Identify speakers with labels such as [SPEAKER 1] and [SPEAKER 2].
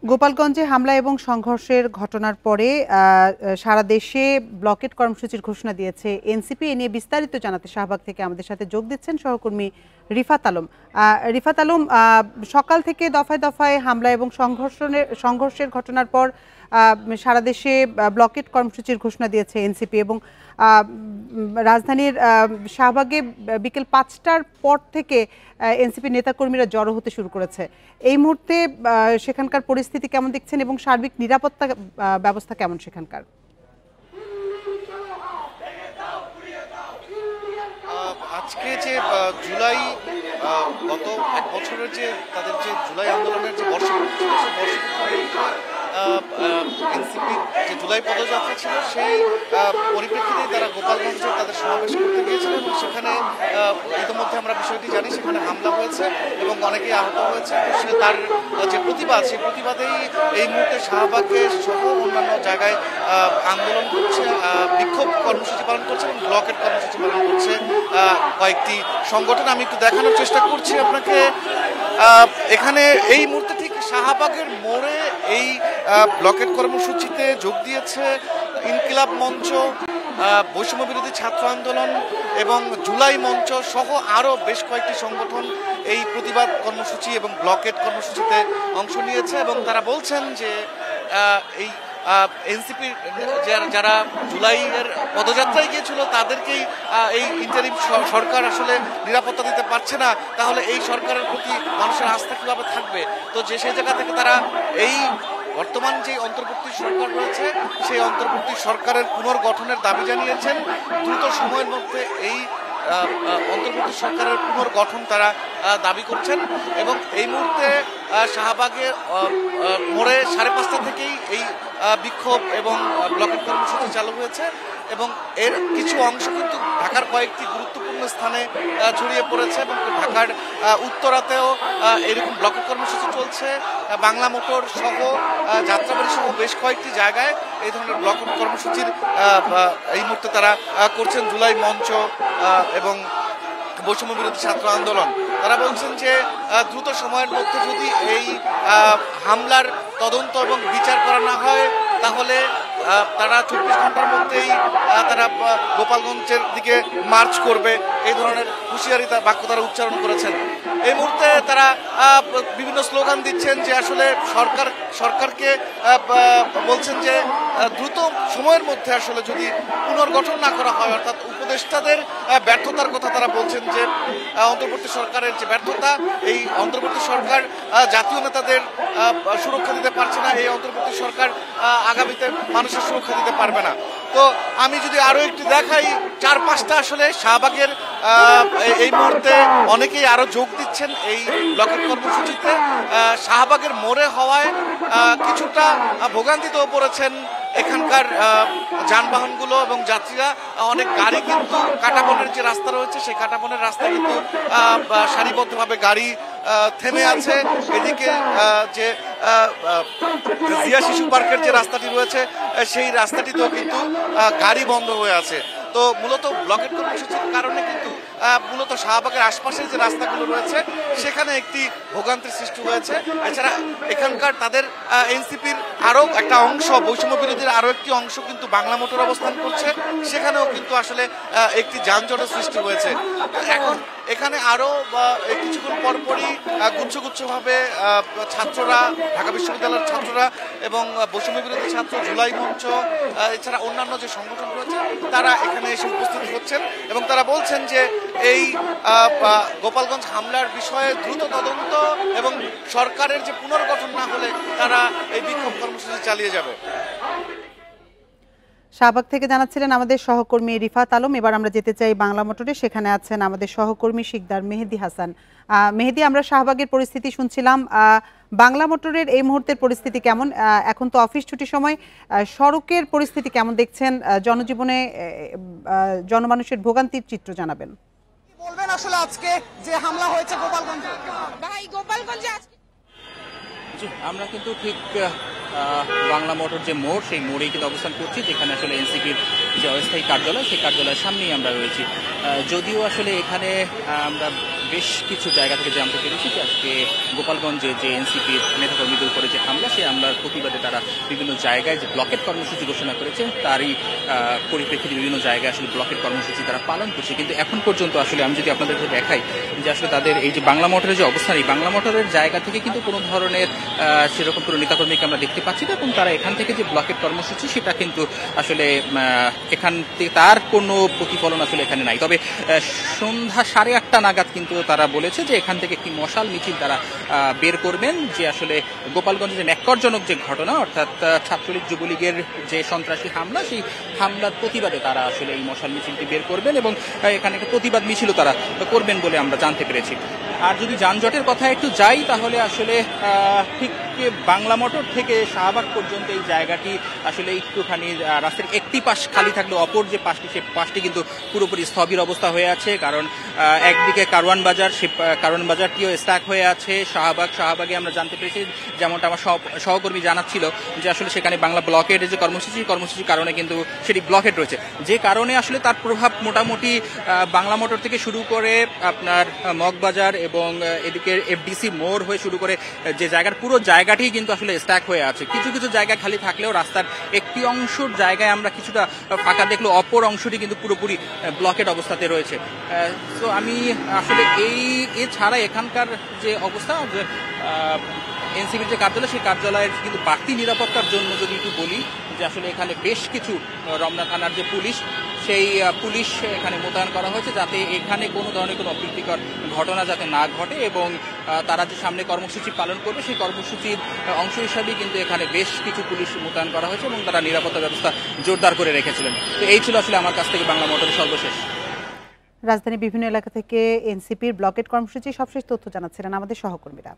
[SPEAKER 1] গোপালগঞ্জে হামলা এবং সংঘর্ষের ঘটনার পরে সারা দেশে ব্লকেট কর্মসূচির ঘোষণা দিয়েছে এনসিপি। এ নিয়ে বিস্তারিত জানাতে শাহবাগ থেকে আমাদের সাথে যোগ দিচ্ছেন সহকর্মী রিফাত আলম। রিফাত আলম, সকাল থেকে দফায় দফায় হামলা এবং সংঘর্ষের ঘটনার পর সারা দেশে ব্লকেট কর্মসূচির ঘোষণা দিয়েছে এনসিপি এবং রাজধানীর শাহবাগে বিকেল ৫টার পর থেকে এনসিপি নেতাকর্মীরা জড়ো হতে শুরু করেছে। এই মুহূর্তে সেখানকার পরিস্থিতি কেমন দেখছেন এবং সার্বিক নিরাপত্তা ব্যবস্থা কেমন সেখানকার?
[SPEAKER 2] আজকে যে জুলাই গত এক বছরের যে তাদের যে জুলাই আন্দোলনের যে বর্ষপূর্তি ছিল, সেই বর্ষপূর্তি এনসিপির যে জুলাই পদযাত্রা ছিল সেই পরিপ্রেক্ষিতেই তারা গোপালগঞ্জে তাদের সমাবেশ করতে গিয়েছিল এবং সেখানে ইতিমধ্যে আমরা বিষয়টি জানি, সেখানে হামলা হয়েছে এবং অনেকেই আহত হয়েছে। সে তার যে প্রতিবাদ, সেই প্রতিবাদেই এই মুহূর্তে শাহবাগে সহ অন্যান্য জায়গায় আন্দোলন করছে, বিক্ষোভ কর্মসূচি পালন করছে এবং ব্লকেট কর্মসূচি পালন করছে কয়েকটি সংগঠন। আমি একটু দেখানোর চেষ্টা করছি আপনাকে। এখানে এই মুহূর্তে ঠিক শাহবাগের মোড়ে এই ব্লকেট কর্মসূচিতে যোগ দিয়েছে ইনকিলাব মঞ্চ, বৈষম্য বিরোধী ছাত্র আন্দোলন এবং জুলাই মঞ্চ সহ আরও বেশ কয়েকটি সংগঠন এই প্রতিবাদ কর্মসূচি এবং ব্লকেট কর্মসূচিতে অংশ নিয়েছে এবং তারা বলছেন যে এই এনসিপির যারা জুলাইয়ের পদযাত্রায় গিয়েছিল তাদেরকেই এই ইন্টারিম সরকার আসলে নিরাপত্তা দিতে পারছে না, তাহলে এই সরকারের প্রতি মানুষের আস্থা কীভাবে থাকবে। তো যে সেই জায়গা থেকে তারা এই বর্তমান যে অন্তর্বর্তী সরকার রয়েছে সেই অন্তর্বর্তী সরকারের পুনর্গঠনের দাবি জানিয়েছেন। দ্রুত সময়ের মধ্যে এই অন্তর্বর্তী সরকারের পুনর্গঠন তারা দাবি করছেন এবং এই মুহূর্তে শাহবাগের মোড়ে 5:30 থেকেই এই বিক্ষোভ এবং ব্লকেট কর্মসূচি চালু হয়েছে এবং এর কিছু অংশ কিন্তু ঢাকার কয়েকটি গুরুত্বপূর্ণ স্থানে ছড়িয়ে পড়েছে এবং ঢাকার উত্তরাতেও এরকম ব্লকেট কর্মসূচি চলছে। বাংলা মোটর সহ যাত্রাবাড়ি সহ বেশ কয়েকটি জায়গায় এই ধরনের ব্লকেট কর্মসূচির এই মুহূর্তে তারা করছেন। জুলাই মঞ্চ এবং বৈষম্য বিরোধী ছাত্র আন্দোলন তারা বলছেন যে দ্রুত সময়ের মধ্যে যদি এই হামলার তদন্ত এবং বিচার করা না হয় তাহলে তারা 24 ঘন্টার মধ্যেই তারা গোপালগঞ্জের দিকে মার্চ করবে, এই ধরনের হুঁশিয়ারি বাক্য তারা উচ্চারণ করেছেন। এই মুহূর্তে তারা বিভিন্ন স্লোগান দিচ্ছেন যে আসলে সরকারকে বলছেন যে দ্রুত সময়ের মধ্যে আসলে যদি পুনর্গঠন না করা হয়, অর্থাৎ উপদেষ্টাদের ব্যর্থতার কথা তারা বলছেন যে অন্তর্বর্তী সরকারের যে ব্যর্থতা, এই অন্তর্বর্তী সরকার জাতীয় নেতাদের সুরক্ষা দিতে পারছে না, এই অন্তর্বর্তী সরকার আগামীতে মানুষের সুরক্ষা দিতে পারবে না। তো আমি যদি আরো একটু দেখাই, 4-5টা আসলে শাহবাগের এই মুহূর্তে অনেকেই আরো যোগ দিচ্ছেন এই ব্লকেট কর্মসূচিতে। শাহবাগের মোড়ে হওয়ায় কিছুটা ভোগান্তিতেও পড়েছেন এখানকার যানবাহনগুলো এবং যাত্রীরা। অনেক গাড়ি কিন্তু কাটাবনের যে রাস্তা রয়েছে সেই কাটাবনের রাস্তায় কিন্তু সারিবদ্ধভাবে গাড়ি থেমে আছে। এদিকে যে জিয়া শিশু পার্কের যে রাস্তাটি রয়েছে সেই রাস্তাটিতেও কিন্তু গাড়ি বন্ধ হয়ে আছে। তো মূলত ব্লকেট কর্মসূচির কারণে কিন্তু মূলত শাহবাগের আশপাশের যে রাস্তাগুলো রয়েছে সেখানে একটি ভোগান্তির সৃষ্টি হয়েছে। এছাড়া এখানকার তাদের এনসিপির আরও একটা অংশ, বৈষম্য বিরোধীর আরও একটি অংশ কিন্তু বাংলা মোটর অবস্থান করছে, সেখানেও কিন্তু আসলে একটি যানজটের সৃষ্টি হয়েছে। এখন এখানে আরও কিছুক্ষণ পরপরই গুচ্ছভাবে ছাত্ররা, ঢাকা বিশ্ববিদ্যালয়ের ছাত্ররা এবং বৈষম্য বিরোধী ছাত্র জুলাই মঞ্চ এছাড়া অন্যান্য যে সংগঠন রয়েছে তারা এখানে এসে উপস্থিত হচ্ছেন এবং তারা বলছেন যে এই গোপালগঞ্জ হামলার বিষয়ে দ্রুত তদন্ত এবং সরকারের যে পুনর্গঠন না হলে তারা এই বিক্ষোভ কর্মসূচি চালিয়ে যাবে।
[SPEAKER 1] শাহবাগ থেকে জানাচ্ছিলেন আমাদের সহকর্মী রিফাত আলম। এবার আমরা যেতে চাই বাংলা মোটরে, সেখানে আছেন আমাদের সহকর্মী শিকদার মেহেদি হাসান। মেহেদি, আমরা শাহবাগের পরিস্থিতি শুনছিলাম, বাংলা মোটরের এই মুহূর্তের পরিস্থিতি কেমন? এখন তো অফিস ছুটির সময়, সড়কের পরিস্থিতি কেমন দেখছেন? জনজীবনে জনমানুষের ভোগান্তির চিত্র জানাবেন।
[SPEAKER 3] বলবেন আসলে আজকে যে হামলা হয়েছে গোপালগঞ্জে?
[SPEAKER 4] ভাই, গোপালগঞ্জে
[SPEAKER 5] আমরা কিন্তু ঠিক বাংলা মোটর যে মোড়, সেই মোড়েই কিন্তু অবস্থান করছি, যেখানে আসলে এনসিপির যে অস্থায়ী কার্যালয়, সেই কার্যালয়ের সামনেই আমরা রয়েছি। যদিও আসলে এখানে আমরা বেশ কিছু জায়গা থেকে জানতে পেরেছি যে আজকে গোপালগঞ্জে যে এনসিপির নেতাকর্মীদের উপরে যে হামলা, সেই হামলার প্রতিবাদে তারা বিভিন্ন জায়গায় যে ব্লকেট কর্মসূচি ঘোষণা করেছে তারই পরিপ্রেক্ষিতে বিভিন্ন জায়গায় আসলে ব্লকেট কর্মসূচি তারা পালন করছে। কিন্তু এখন পর্যন্ত আসলে আমি যদি আপনাদেরকে দেখাই যে আসলে তাদের এই যে বাংলা মোটরের যে অবস্থান, এই বাংলা মোটরের জায়গা থেকে কিন্তু কোনো ধরনের সেরকম কোনো নেতাকর্মীকে আমরা দেখতে পাচ্ছি না, এবং তারা এখান থেকে যে ব্লকেট কর্মসূচি সেটা কিন্তু আসলে এখান থেকে তার কোনো প্রতিফলন আসলে এখানে নাই। তবে সন্ধ্যা 8:30 নাগাদ কিন্তু তারা বলেছে যে এখান থেকে একটি মশাল মিছিল তারা বের করবেন, যে আসলে গোপালগঞ্জে যে ন্যাক্কারজনক যে ঘটনা, অর্থাৎ ছাত্রলীগ যুবলীগের যে সন্ত্রাসী হামলা, সেই হামলার প্রতিবাদে তারা আসলে এই মশাল মিছিলটি বের করবেন এবং এখানে একটা প্রতিবাদ মিছিলও তারা করবেন বলে আমরা জানতে পেরেছি। আর যদি যানজটের কথা একটু যাই, তাহলে আসলে ঠিক বাংলা মোটর থেকে শাহবাগ পর্যন্ত এই জায়গাটি আসলে একটুখানি রাস্তার একটি পাশ খালি থাকলে অপর যে পাশটি, সে পাশটি কিন্তু পুরোপুরি স্থবির অবস্থা হয়ে আছে। কারণ একদিকে কারওয়ান বাজার, সে কারওয়ান বাজারটিও স্টাক হয়ে আছে। শাহবাগে আমরা জানতে পেরেছি, যেমনটা আমার সহকর্মী জানাচ্ছিল, যে আসলে সেখানে বাংলা ব্লকের যে কর্মসূচির কারণে কিন্তু সেটি ব্লকেট রয়েছে, যে কারণে আসলে তার প্রভাব মোটামুটি বাংলা মোটর থেকে শুরু করে আপনার মগবাজার এবং এদিকে এফডিসি মোড় হয়ে শুরু করে যে জায়গার পুরো জায়গাটি কিন্তু আসলে স্ট্যাক হয়ে আছে। কিছু কিছু জায়গা খালি থাকলেও রাস্তার একটি অংশের জায়গায় আমরা কিছুটা ফাঁকা দেখলেও অপর অংশটি কিন্তু পুরোপুরি ব্লকেট অবস্থাতে রয়েছে। তো আমি আসলে এছাড়া এখানকার যে অবস্থা, যে এনসিপির যে কার্যালয়, সেই কার্যালয়ের কিন্তু বাড়তি নিরাপত্তার জন্য যদি একটু বলি, যে আসলে এখানে বেশ কিছু রমনা থানার যে পুলিশ, সেই পুলিশ এখানে মোতায়েন করা হয়েছে, যাতে এখানে কোনো ধরনের কোনো অপ্রীতিকর ঘটনা যাতে না ঘটে, এবং তারা যে সামনে কর্মসূচি পালন করবে সেই কর্মসূচির অংশ হিসাবেই কিন্তু এখানে বেশ কিছু পুলিশ মোতায়েন করা হয়েছে এবং তারা নিরাপত্তা ব্যবস্থা জোরদার করে রেখেছিলেন। তো এই ছিল আসলে আমার কাছ থেকে বাংলা মোটরের সর্বশেষ।
[SPEAKER 1] রাজধানীর বিভিন্ন এলাকা থেকে এনসিপির ব্লকেট কর্মসূচি সবশেষ তথ্য জানাচ্ছিলেন আমাদের সহকর্মীরা।